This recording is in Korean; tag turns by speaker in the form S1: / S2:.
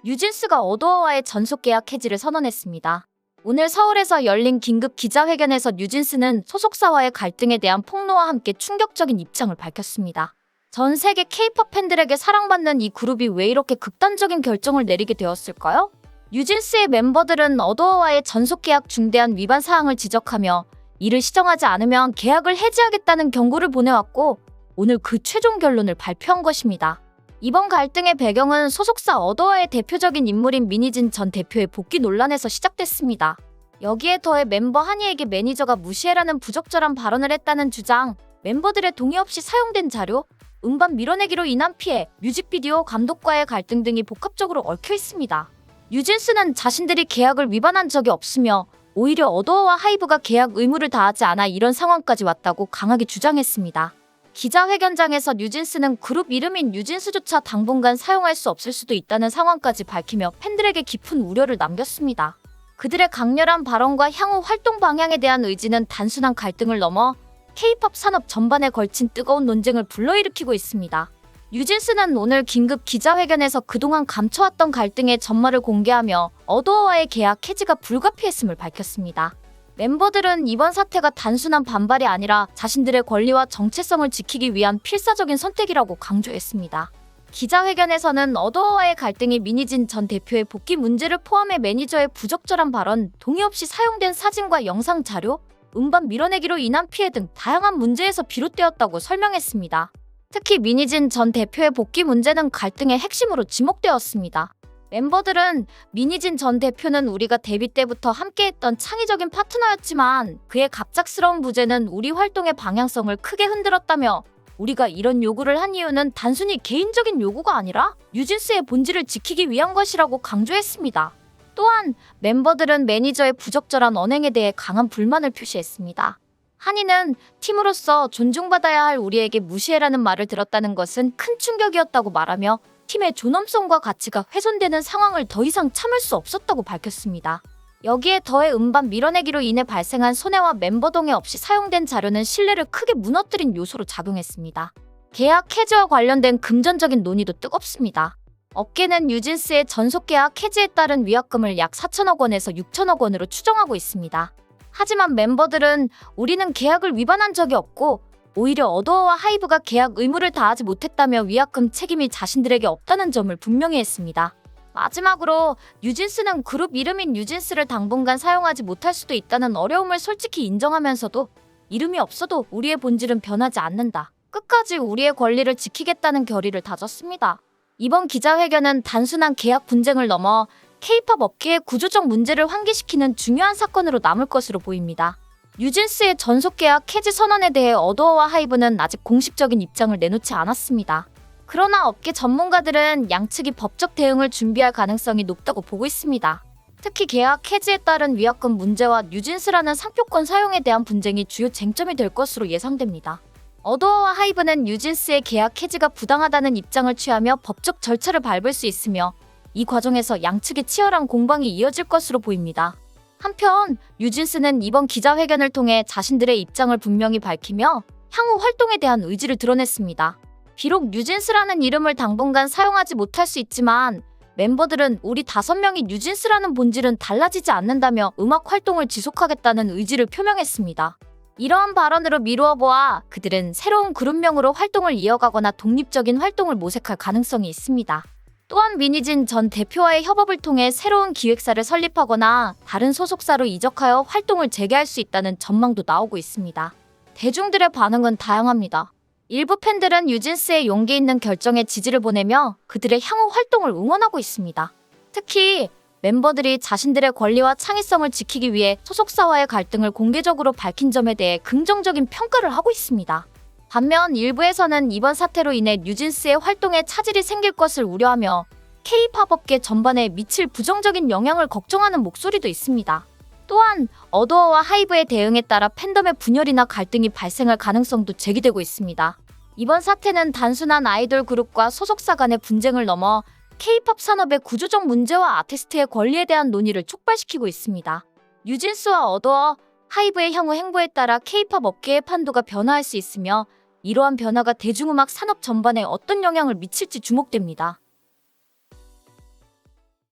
S1: 뉴진스가 어도어와의 전속 계약 해지를 선언했습니다. 오늘 서울에서 열린 긴급 기자회견에서 뉴진스는 소속사와의 갈등에 대한 폭로와 함께 충격적인 입장을 밝혔습니다. 전 세계 K-팝 팬들에게 사랑받는 이 그룹이 왜 이렇게 극단적인 결정을 내리게 되었을까요? 뉴진스의 멤버들은 어도어와의 전속 계약 중대한 위반 사항을 지적하며 이를 시정하지 않으면 계약을 해지하겠다는 경고를 보내왔고 오늘 그 최종 결론을 발표한 것입니다. 이번 갈등의 배경은 소속사 어도어의 대표적인 인물인 민희진 전 대표의 복귀 논란에서 시작됐습니다. 여기에 더해 멤버 한이에게 매니저가 무시해라는 부적절한 발언을 했다는 주장, 멤버들의 동의 없이 사용된 자료, 음반 밀어내기로 인한 피해, 뮤직비디오 감독과의 갈등 등이 복합적으로 얽혀 있습니다. 뉴진스는 자신들이 계약을 위반한 적이 없으며 오히려 어도어와 하이브가 계약 의무를 다하지 않아 이런 상황까지 왔다고 강하게 주장했습니다. 기자회견장에서 뉴진스는 그룹 이름인 뉴진스조차 당분간 사용할 수 없을 수도 있다는 상황까지 밝히며 팬들에게 깊은 우려를 남겼습니다. 그들의 강렬한 발언과 향후 활동 방향에 대한 의지는 단순한 갈등을 넘어 K-팝 산업 전반에 걸친 뜨거운 논쟁을 불러일으키고 있습니다. 뉴진스는 오늘 긴급 기자회견에서 그동안 감춰왔던 갈등의 전말을 공개하며 어도어와의 계약 해지가 불가피했음을 밝혔습니다. 멤버들은 이번 사태가 단순한 반발이 아니라 자신들의 권리와 정체성을 지키기 위한 필사적인 선택이라고 강조했습니다. 기자회견에서는 어도어와의 갈등이 민희진 전 대표의 복귀 문제를 포함해 매니저의 부적절한 발언, 동의 없이 사용된 사진과 영상 자료, 음반 밀어내기로 인한 피해 등 다양한 문제에서 비롯되었다고 설명했습니다. 특히 민희진 전 대표의 복귀 문제는 갈등의 핵심으로 지목되었습니다. 멤버들은 민희진 전 대표는 우리가 데뷔 때부터 함께했던 창의적인 파트너였지만 그의 갑작스러운 부재는 우리 활동의 방향성을 크게 흔들었다며 우리가 이런 요구를 한 이유는 단순히 개인적인 요구가 아니라 뉴진스의 본질을 지키기 위한 것이라고 강조했습니다. 또한 멤버들은 매니저의 부적절한 언행에 대해 강한 불만을 표시했습니다. 한이는 팀으로서 존중받아야 할 우리에게 무시해라는 말을 들었다는 것은 큰 충격이었다고 말하며 팀의 존엄성과 가치가 훼손되는 상황을 더 이상 참을 수 없었다고 밝혔습니다. 여기에 더해 음반 밀어내기로 인해 발생한 손해와 멤버 동의 없이 사용된 자료는 신뢰를 크게 무너뜨린 요소로 작용했습니다. 계약 해지와 관련된 금전적인 논의도 뜨겁습니다. 업계는 뉴진스의 전속 계약 해지에 따른 위약금을 약 4천억 원에서 6천억 원으로 추정하고 있습니다. 하지만 멤버들은 우리는 계약을 위반한 적이 없고 오히려 어도어와 하이브가 계약 의무를 다하지 못했다며 위약금 책임이 자신들에게 없다는 점을 분명히 했습니다. 마지막으로 뉴진스는 그룹 이름인 뉴진스를 당분간 사용하지 못할 수도 있다는 어려움을 솔직히 인정하면서도 이름이 없어도 우리의 본질은 변하지 않는다. 끝까지 우리의 권리를 지키겠다는 결의를 다졌습니다. 이번 기자회견은 단순한 계약 분쟁을 넘어 K-팝 업계의 구조적 문제를 환기시키는 중요한 사건으로 남을 것으로 보입니다. 뉴진스의 전속 계약 해지 선언에 대해 어도어와 하이브는 아직 공식적인 입장을 내놓지 않았습니다. 그러나 업계 전문가들은 양측이 법적 대응을 준비할 가능성이 높다고 보고 있습니다. 특히 계약 해지에 따른 위약금 문제와 뉴진스라는 상표권 사용에 대한 분쟁이 주요 쟁점이 될 것으로 예상됩니다. 어도어와 하이브는 뉴진스의 계약 해지가 부당하다는 입장을 취하며 법적 절차를 밟을 수 있으며 이 과정에서 양측의 치열한 공방이 이어질 것으로 보입니다. 한편 뉴진스는 이번 기자회견을 통해 자신들의 입장을 분명히 밝히며 향후 활동에 대한 의지를 드러냈습니다. 비록 뉴진스라는 이름을 당분간 사용하지 못할 수 있지만 멤버들은 우리 5명이 뉴진스라는 본질은 달라지지 않는다며 음악 활동을 지속하겠다는 의지를 표명했습니다. 이러한 발언으로 미루어 보아 그들은 새로운 그룹명으로 활동을 이어가거나 독립적인 활동을 모색할 가능성이 있습니다. 또한 민희진 전 대표와의 협업을 통해 새로운 기획사를 설립하거나 다른 소속사로 이적하여 활동을 재개할 수 있다는 전망도 나오고 있습니다. 대중들의 반응은 다양합니다. 일부 팬들은 뉴진스의 용기 있는 결정에 지지를 보내며 그들의 향후 활동을 응원하고 있습니다. 특히 멤버들이 자신들의 권리와 창의성을 지키기 위해 소속사와의 갈등을 공개적으로 밝힌 점에 대해 긍정적인 평가를 하고 있습니다. 반면 일부에서는 이번 사태로 인해 뉴진스의 활동에 차질이 생길 것을 우려하며 K-팝 업계 전반에 미칠 부정적인 영향을 걱정하는 목소리도 있습니다. 또한 어도어와 하이브의 대응에 따라 팬덤의 분열이나 갈등이 발생할 가능성도 제기되고 있습니다. 이번 사태는 단순한 아이돌 그룹과 소속사 간의 분쟁을 넘어 K-팝 산업의 구조적 문제와 아티스트의 권리에 대한 논의를 촉발시키고 있습니다. 뉴진스와 어도어, 하이브의 향후 행보에 따라 K-팝 업계의 판도가 변화할 수 있으며 이러한 변화가 대중음악 산업 전반에 어떤 영향을 미칠지 주목됩니다.